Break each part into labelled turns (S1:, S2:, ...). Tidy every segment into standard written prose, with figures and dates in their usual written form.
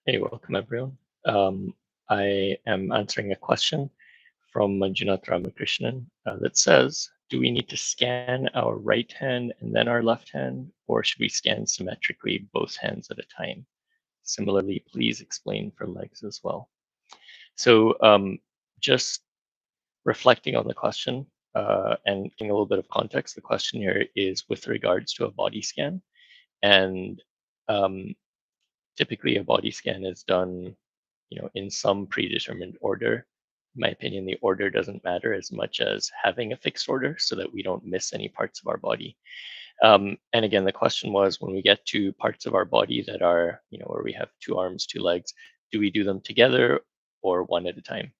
S1: Hey, welcome everyone. Um, I am answering a question from Manjunath Ramakrishnan that says, do we need to scan our right hand and then our left hand, or should we scan symmetrically both hands at a time? Similarly, please explain for legs as well. So just reflecting on the question and giving a little bit of context, the question here is with regards to a body scan. And um, typically a body scan is done in some predetermined order. In my opinion, the order doesn't matter as much as having a fixed order so that we don't miss any parts of our body. And again, the question was when we get to parts of our body that are, where we have two arms, two legs, do we do them together or one at a time?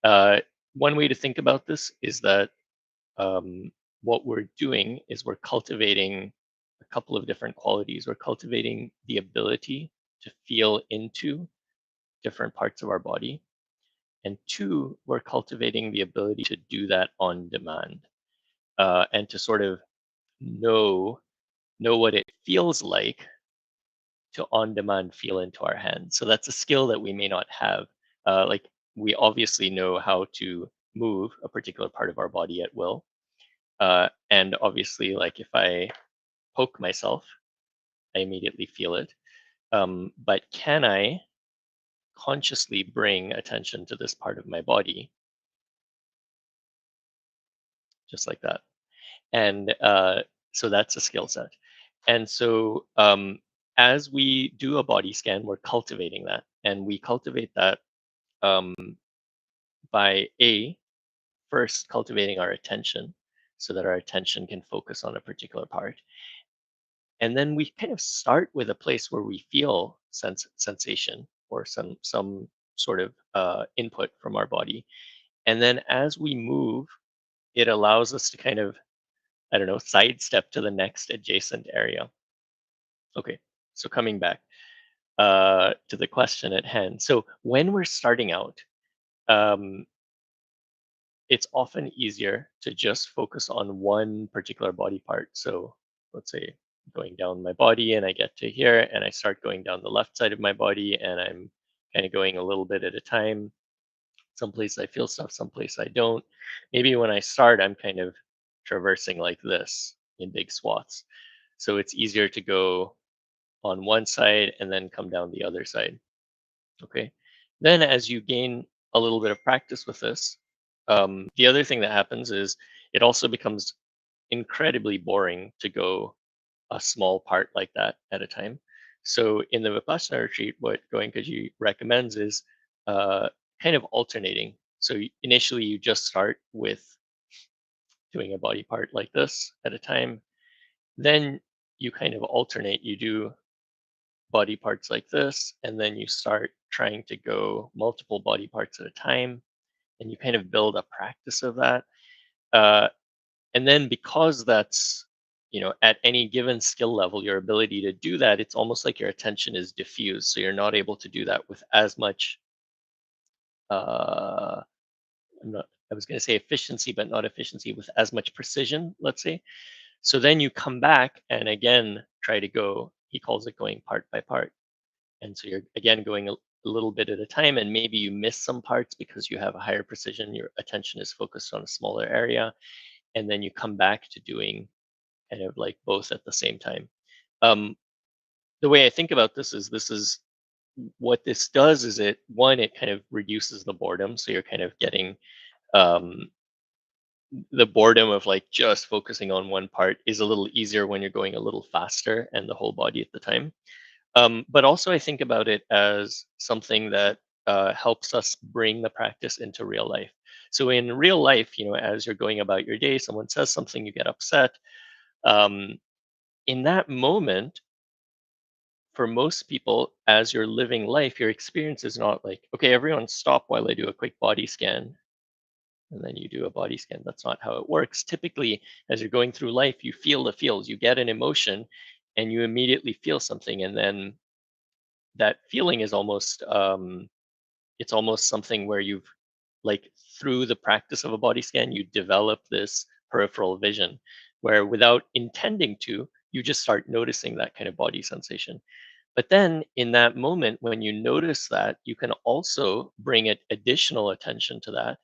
S1: Uh, One way to think about this is that um, what we're doing is we're cultivating a couple of different qualities. We're cultivating the ability to feel into different parts of our body. And two, we're cultivating the ability to do that on demand and to sort of know know what it feels like to on demand feel into our hands. So that's a skill that we may not have. Like we obviously know how to move a particular part of our body at will. And obviously, like if I poke myself, I immediately feel it. But can I consciously bring attention to this part of my body just like that? And so that's a skill set. And so as we do a body scan, we're cultivating that. And we cultivate that um, by first cultivating our attention so that our attention can focus on a particular part. And then we kind of start with a place where we feel sensation or some sort of input from our body. And then as we move, it allows us to kind of, I don't know, sidestep to the next adjacent area. Okay, so coming back to the question at hand. So when we're starting out, um, it's often easier to just focus on one particular body part. So let's say going down my body and I get to here and I start going down the left side of my body and I'm kind of going a little bit at a time. Someplace I feel stuff, someplace I don't. Maybe when I start, I'm kind of traversing like this in big swaths. So it's easier to go on one side and then come down the other side. Okay. Then as you gain a little bit of practice with this, the other thing that happens is it also becomes incredibly boring to go a small part like that at a time. So in the Vipassana retreat, what Goenkaji recommends is uh, kind of alternating. So initially you just start with doing a body part like this at a time. Then you kind of alternate. You do body parts like this, and then you start trying to go multiple body parts at a time, and you kind of build a practice of that. Uh, and then because that's at any given skill level, your ability to do that, it's almost like your attention is diffused, so you're not able to do that with as much. Uh, I'm not. I was going to say efficiency, but not efficiency with as much precision. Let's say. So then you come back and again try to go. He calls it going part by part. And so you're again going a little bit at a time, and maybe you miss some parts because you have a higher precision. Your attention is focused on a smaller area, and then you come back to doing kind of like both at the same time. Um, the way I think about this is what this does is it kind of reduces the boredom. So you're kind of getting um, the boredom of like just focusing on one part is a little easier when you're going a little faster and the whole body at the time. But also, I think about it as something that helps us bring the practice into real life. So in real life, as you're going about your day, someone says something, you get upset. Um, in that moment, for most people, as you're living life, your experience is not like, okay, everyone stop while I do a quick body scan. And then you do a body scan. That's not how it works. Typically, as you're going through life, you feel the feels, you get an emotion, and you immediately feel something. And then that feeling is almost it's almost something where you've like through the practice of a body scan you develop this peripheral vision where without intending to you just start noticing that kind of body sensation. But then in that moment, when you notice that, you can also bring additional attention to that.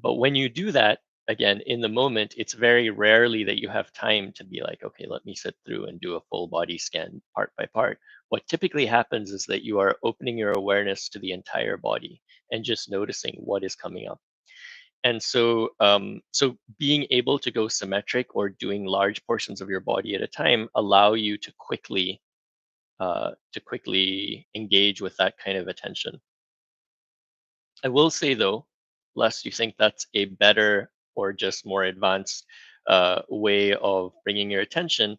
S1: But when you do that, again, in the moment, it's very rarely that you have time to be like, okay, let me sit through and do a full body scan part by part. What typically happens is that you are opening your awareness to the entire body and just noticing what is coming up. And so, so being able to go symmetric or doing large portions of your body at a time allow you to quickly engage with that kind of attention. I will say though, lest you think that's a better or just more advanced way of bringing your attention,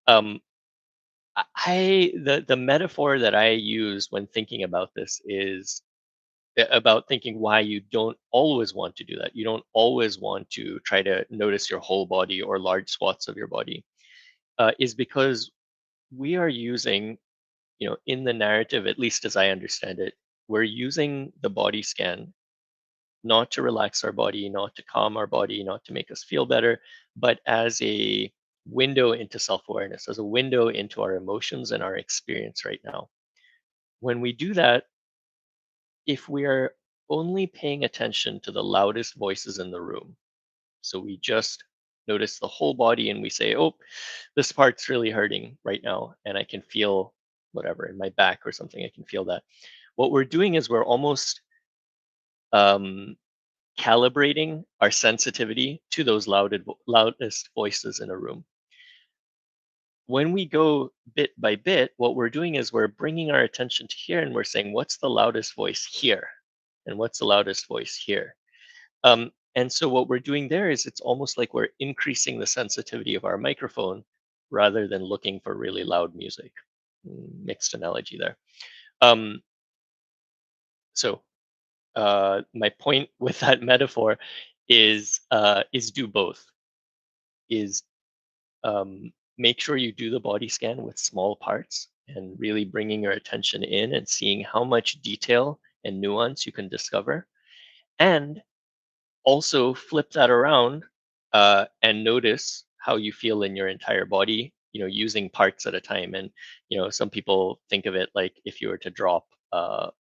S1: um, the metaphor that I use when thinking about this is about thinking why you don't always want to do that. You don't always want to try to notice your whole body or large swaths of your body, is because we are using, in the narrative, at least as I understand it, we're using the body scan not to relax our body, not to calm our body, not to make us feel better, but as a window into self awareness, as a window into our emotions and our experience right now. When we do that, if we are only paying attention to the loudest voices in the room, so we just notice the whole body and we say, oh, this part's really hurting right now, and I can feel whatever in my back or something, I can feel that. What we're doing is we're almost um, calibrating our sensitivity to those loudest voices in a room. When we go bit by bit, what we're doing is we're bringing our attention to here and we're saying, what's the loudest voice here? And what's the loudest voice here? And so what we're doing there is it's almost like we're increasing the sensitivity of our microphone rather than looking for really loud music. Mixed analogy there. Um, so my point with that metaphor is do both. Is make sure you do the body scan with small parts and really bringing your attention in and seeing how much detail and nuance you can discover, and also flip that around and notice how you feel in your entire body, using parts at a time. And some people think of it like if you were to drop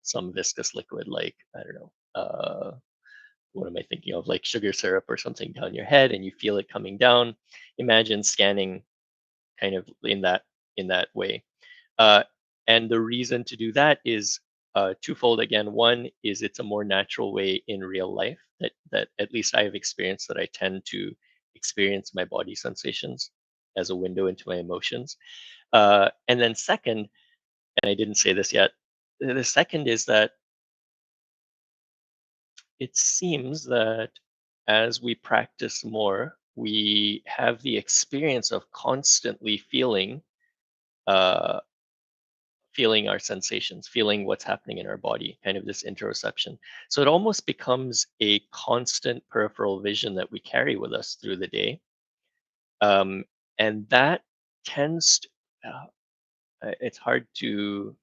S1: some viscous liquid, like I don't know, what am I thinking of, like sugar syrup or something down your head, and you feel it coming down. Imagine scanning kind of in that way. Uh, and the reason to do that is twofold. Again, one is it's a more natural way in real life that at least I have experienced, that I tend to experience my body sensations as a window into my emotions. And then second, and I didn't say this yet, the second is that it seems that as we practice more, we have the experience of constantly uh, feeling our sensations, feeling what's happening in our body, kind of this interoception. So it almost becomes a constant peripheral vision that we carry with us through the day. Um, and that tends to, it's hard to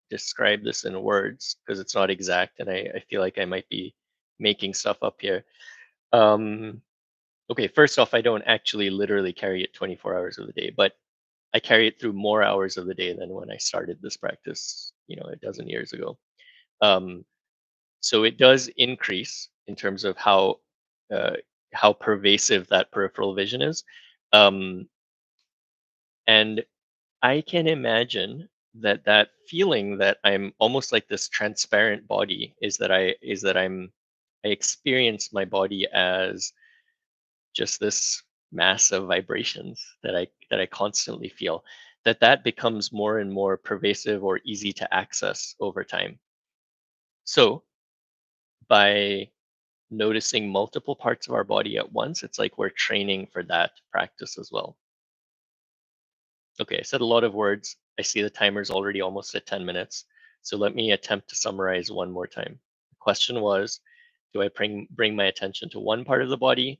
S1: describe this in words because it's not exact. And I feel like I might be making stuff up here. Um, okay, first off, I don't actually literally carry it 24 hours of the day, but I carry it through more hours of the day than when I started this practice, a dozen years ago. Um, so it does increase in terms of uh, how pervasive that peripheral vision is, um, and I can imagine that feeling that I'm almost like this transparent body I experience my body as just this mass of vibrations that I constantly feel, that becomes more and more pervasive or easy to access over time. So by noticing multiple parts of our body at once, it's like we're training for that practice as well. Okay, I said a lot of words. I see the timer's already almost at 10 minutes. So let me attempt to summarize one more time. The question was, do I bring my attention to one part of the body,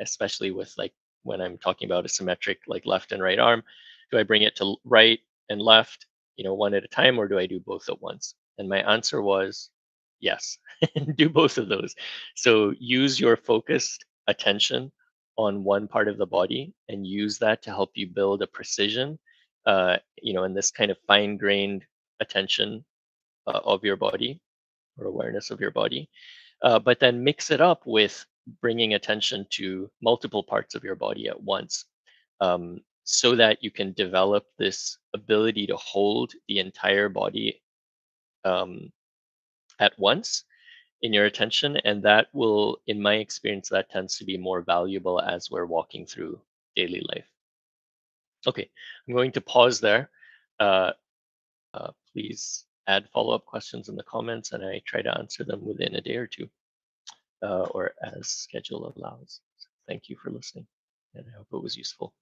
S1: especially with like when I'm talking about a symmetric like left and right arm? Do I bring it to right and left, one at a time, or do I do both at once? And my answer was yes, do both of those. So use your focused attention on one part of the body and use that to help you build a precision and this kind of fine-grained attention of your body or awareness of your body, but then mix it up with bringing attention to multiple parts of your body at once, so that you can develop this ability to hold the entire body um, at once in your attention. And that will, in my experience, that tends to be more valuable as we're walking through daily life. Okay, I'm going to pause there. Uh, Please add follow-up questions in the comments, and I try to answer them within a day or two, or as schedule allows. So thank you for listening, and I hope it was useful.